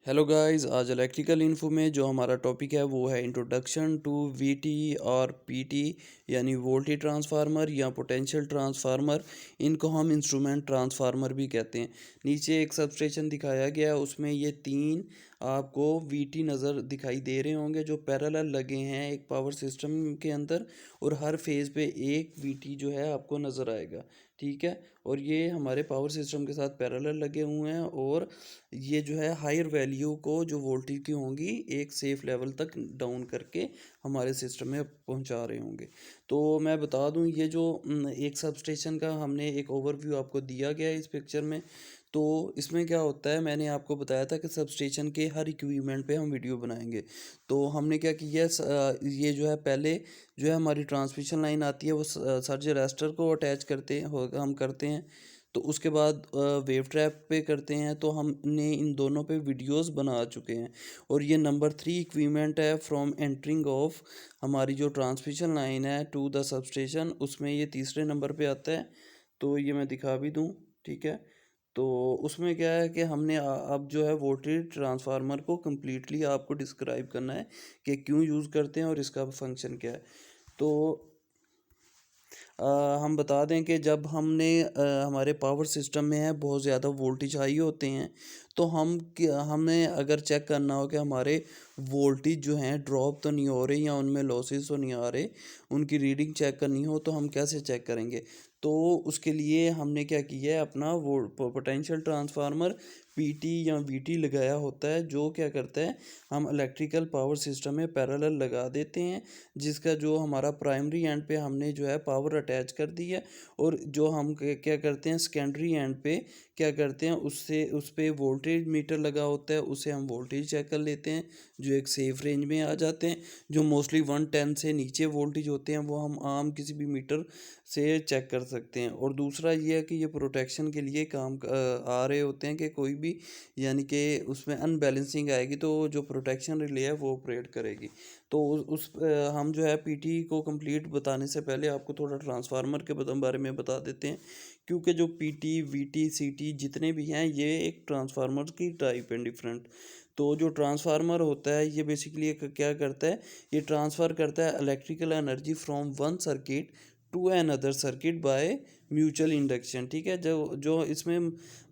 Hello guys, आज electrical info में जो हमारा टॉपिक है वो है इंट्रोडक्शन टू वीटी और पीटी यानी वोल्टेज ट्रांसफार्मर या पोटेंशियल ट्रांसफार्मर। इनको हम इंस्ट्रूमेंट ट्रांसफार्मर भी कहते हैं। नीचे एक सबस्टेशन दिखाया गया है, उसमें ये तीन आपको वीटी नज़र दिखाई दे रहे होंगे जो पैरेलल लगे हैं एक पावर सिस्टम के अंदर, और हर फेज़ पे एक वीटी जो है आपको नज़र आएगा। ठीक है, और ये हमारे पावर सिस्टम के साथ पैरेलल लगे हुए हैं और ये जो है हायर वैल्यू को जो वोल्टेज की होंगी एक सेफ लेवल तक डाउन करके हमारे सिस्टम में पहुंचा रहे होंगे। तो मैं बता दूं, ये जो एक सब स्टेशन का हमने एक ओवरव्यू आपको दिया गया है इस पिक्चर में। तो इसमें क्या होता है, मैंने आपको बताया था कि सब स्टेशन के हर इक्विपमेंट पे हम वीडियो बनाएंगे। तो हमने क्या किया ये जो है पहले जो है हमारी ट्रांसमिशन लाइन आती है वो सर्ज अरेस्टर को अटैच हम करते हैं। तो उसके बाद वेव ट्रैप पे करते हैं, तो हमने इन दोनों पे वीडियोस बना चुके हैं। और ये नंबर 3 इक्विपमेंट है फ्रॉम एंटरिंग ऑफ हमारी जो ट्रांसमिशन लाइन है टू द सबस्टेशन, उसमें ये तीसरे नंबर पे आता है। तो ये मैं दिखा भी दूँ, ठीक है। तो उसमें क्या है कि हमने अब जो है वोल्टेज ट्रांसफार्मर को कम्प्लीटली आपको डिस्क्राइब करना है कि क्यों यूज़ करते हैं और इसका फंक्शन क्या है। तो हम बता दें कि जब हमारे पावर सिस्टम में है बहुत ज़्यादा वोल्टेज हाई होते हैं, तो हमें अगर चेक करना हो कि हमारे वोल्टेज जो हैं ड्रॉप तो नहीं हो रहे या उनमें लॉसेस तो नहीं आ रहे, उनकी रीडिंग चेक करनी हो तो हम कैसे चेक करेंगे। तो उसके लिए हमने क्या किया है, अपना वो पोटेंशियल ट्रांसफार्मर पीटी या वीटी लगाया होता है, जो क्या करता है हम इलेक्ट्रिकल पावर सिस्टम में पैरेलल लगा देते हैं, जिसका जो हमारा प्राइमरी एंड पे हमने जो है पावर अटैच कर दी है। और जो हम क्या करते हैं सेकेंडरी एंड पे क्या करते हैं, उससे उस पे वोल्टेज मीटर लगा होता है, उससे हम वोल्टेज चेक कर लेते हैं जो एक सेफ रेंज में आ जाते हैं। जो मोस्टली 110 से नीचे वोल्टेज होते हैं वो हम आम किसी भी मीटर से चेक कर सकते हैं। और दूसरा ये है कि ये प्रोटेक्शन के लिए आ रहे होते हैं कि कोई भी यानी कि उसमें अनबैलेंसिंग आएगी तो जो प्रोटेक्शन रिले है वो ऑपरेट करेगी। तो हम जो है पीटी को कंप्लीट बताने से पहले आपको थोड़ा ट्रांसफार्मर के बारे में बता देते हैं, क्योंकि जो पीटी वीटी सीटी जितने भी हैं ये एक ट्रांसफार्मर की टाइप है डिफरेंट। तो जो ट्रांसफार्मर होता है ये बेसिकली क्या करता है, ये ट्रांसफ़र करता है electrical energy from one circuit to another circuit by mutual induction. ठीक है, जो जो इसमें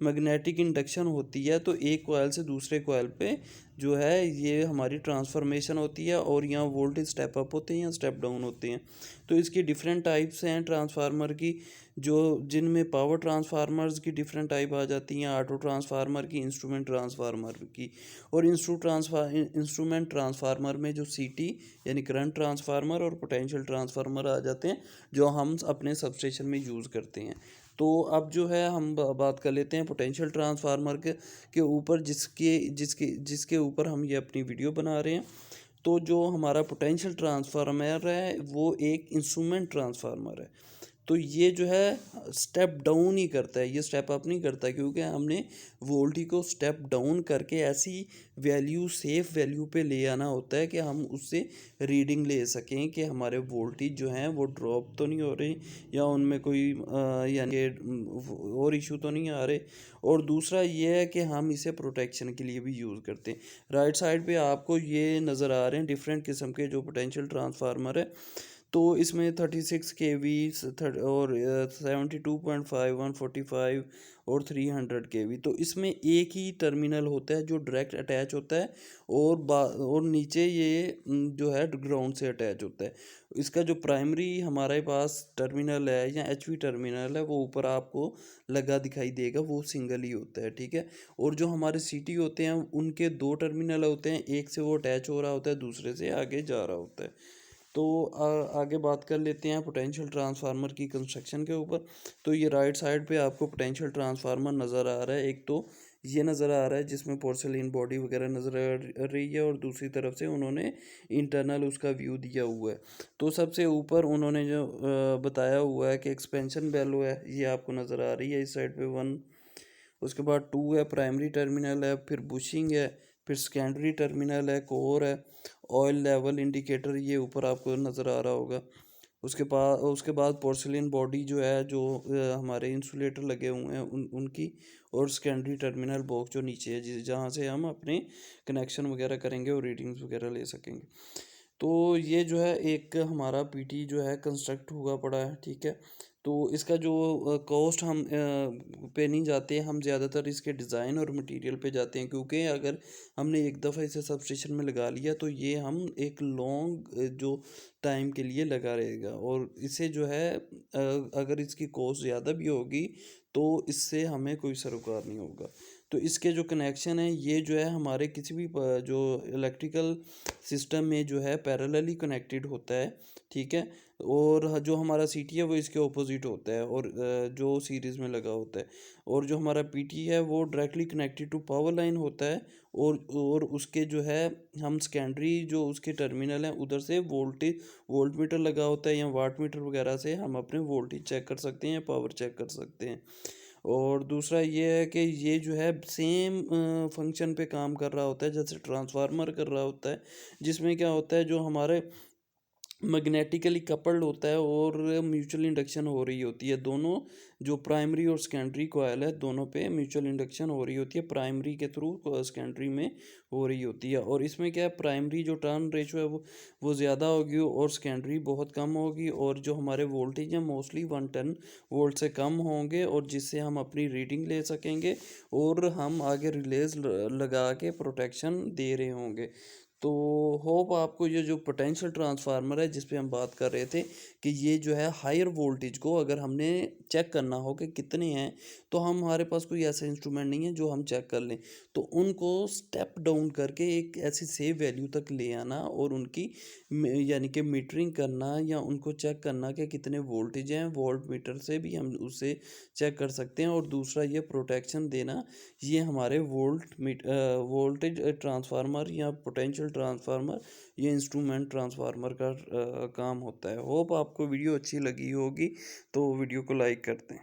मैग्नेटिक इंडक्शन होती है, तो एक कॉइल से दूसरे कॉइल पे जो है ये हमारी ट्रांसफॉर्मेशन होती है और यहाँ वोल्टेज स्टेप अप होते हैं या स्टेप डाउन होते हैं। तो इसकी डिफरेंट टाइप्स हैं ट्रांसफार्मर की, जो जिनमें पावर ट्रांसफार्मर्स की डिफरेंट टाइप आ जाती हैं, ऑटो ट्रांसफार्मर की, इंस्ट्रूमेंट ट्रांसफार्मर की। और इंस्ट्रूमेंट ट्रांसफार्मर में जो सीटी यानी करंट ट्रांसफार्मर और पोटेंशियल ट्रांसफार्मर आ जाते हैं, जो हम अपने सबस्टेशन में यूज़ करते हैं। तो अब जो है हम बात कर लेते हैं पोटेंशियल ट्रांसफार्मर के ऊपर, जिसके जिसके जिसके ऊपर हम ये अपनी वीडियो बना रहे हैं। तो जो हमारा पोटेंशियल ट्रांसफार्मर है वो एक इंस्ट्रूमेंट ट्रांसफार्मर है। तो ये जो है स्टेप डाउन ही करता है, ये स्टेप अप नहीं करता, क्योंकि हमने वोल्टेज को स्टेप डाउन करके ऐसी वैल्यू सेफ वैल्यू पे ले आना होता है कि हम उससे रीडिंग ले सकें कि हमारे वोल्टेज जो हैं वो ड्रॉप तो नहीं हो रहे या उनमें कोई यानी और इशू तो नहीं आ रहे। और दूसरा ये है कि हम इसे प्रोटेक्शन के लिए भी यूज़ करते हैं। राइट साइड पे आपको ये नज़र आ रहे हैं डिफरेंट किस्म के जो पोटेंशियल ट्रांसफार्मर है। तो इसमें 36 kV और 72.5 145 और 300 kV। तो इसमें एक ही टर्मिनल होता है जो डायरेक्ट अटैच होता है, और नीचे ये जो है ग्राउंड से अटैच होता है। इसका जो प्राइमरी हमारे पास टर्मिनल है या एचवी टर्मिनल है वो ऊपर आपको लगा दिखाई देगा, वो सिंगल ही होता है। ठीक है, और जो हमारे सीटी होते हैं उनके दो टर्मिनल होते हैं, एक से वो अटैच हो रहा होता है, दूसरे से आगे जा रहा होता है। तो आगे बात कर लेते हैं पोटेंशियल ट्रांसफार्मर की कंस्ट्रक्शन के ऊपर। तो ये राइट साइड पे आपको पोटेंशियल ट्रांसफार्मर नज़र आ रहा है, एक तो ये नज़र आ रहा है जिसमें पोर्सलिन बॉडी वगैरह नज़र आ रही है, और दूसरी तरफ से उन्होंने इंटरनल उसका व्यू दिया हुआ है। तो सबसे ऊपर उन्होंने जो बताया हुआ है कि एक्सपेंशन बेलो है, ये आपको नज़र आ रही है इस साइड पे 1। उसके बाद 2 है प्राइमरी टर्मिनल है, फिर बुशिंग है, फिर सेकेंडरी टर्मिनल है, कोर है, ऑयल लेवल इंडिकेटर ये ऊपर आपको नज़र आ रहा होगा। उसके बाद पोर्सिलिन बॉडी जो है, जो हमारे इंसुलेटर लगे हुए हैं उनकी, और सेकेंडरी टर्मिनल बॉक्स जो नीचे है, जहाँ से हम अपने कनेक्शन वगैरह करेंगे और रीडिंग्स वगैरह ले सकेंगे। तो ये जो है एक हमारा पीटी जो है कंस्ट्रक्ट हुआ पड़ा है, ठीक है। तो इसका जो कॉस्ट हम पे नहीं जाते, हम ज़्यादातर इसके डिज़ाइन और मटेरियल पे जाते हैं, क्योंकि अगर हमने एक दफ़ा इसे सबस्टेशन में लगा लिया तो ये हम एक लॉन्ग जो टाइम के लिए लगा रहेगा, और इसे जो है अगर इसकी कॉस्ट ज़्यादा भी होगी तो इससे हमें कोई सरोकार नहीं होगा। तो इसके जो कनेक्शन है ये जो है हमारे किसी भी जो इलेक्ट्रिकल सिस्टम में जो है पैरेलली कनेक्टेड होता है, ठीक है। और जो हमारा सीटी है वो इसके ऑपोजिट होता है, और जो सीरीज़ में लगा होता है। और जो हमारा पीटी है वो directly connected to power line होता है, और उसके जो है हम सेकेंडरी जो उसके टर्मिनल हैं उधर से वोल्ट मीटर लगा होता है, या वाट मीटर वगैरह से हम अपने वोल्टेज चेक कर सकते हैं या पावर चेक कर सकते हैं। और दूसरा ये है कि ये जो है सेम फंक्शन पे काम कर रहा होता है जैसे ट्रांसफार्मर कर रहा होता है, जिसमें क्या होता है, जो हमारे मैग्नेटिकली कपल्ड होता है और म्यूचुअल इंडक्शन हो रही होती है, दोनों जो प्राइमरी और सेकेंडरी कोयल है दोनों पे म्यूचुअल इंडक्शन हो रही होती है, प्राइमरी के थ्रू सेकेंडरी में हो रही होती है। और इसमें क्या है, प्राइमरी जो टर्न रेशो है वो ज़्यादा होगी और सेकेंडरी बहुत कम होगी, और जो हमारे वोल्टेज हैं मोस्टली 110 वोल्ट से कम होंगे, और जिससे हम अपनी रीडिंग ले सकेंगे और हम आगे रिलेज लगा के प्रोटेक्शन दे रहे होंगे। तो होप आपको ये जो पोटेंशियल ट्रांसफार्मर है जिस पे हम बात कर रहे थे, कि ये जो है हायर वोल्टेज को अगर हमने चेक करना हो कि कितने हैं, तो हमारे पास कोई ऐसा इंस्ट्रूमेंट नहीं है जो हम चेक कर लें। तो उनको स्टेप डाउन करके एक ऐसी सेव वैल्यू तक ले आना, और उनकी यानी कि मीटरिंग करना, या उनको चेक करना कि कितने वोल्टेज हैं, वोल्ट मीटर से भी हम उससे चेक कर सकते हैं। और दूसरा ये प्रोटेक्शन देना, ये हमारे वोल्टेज ट्रांसफार्मर या पोटेंशियल ट्रांसफार्मर, ये इंस्ट्रूमेंट ट्रांसफार्मर का काम होता है। होप आपको वीडियो अच्छी लगी होगी, तो वीडियो को लाइक कर दें।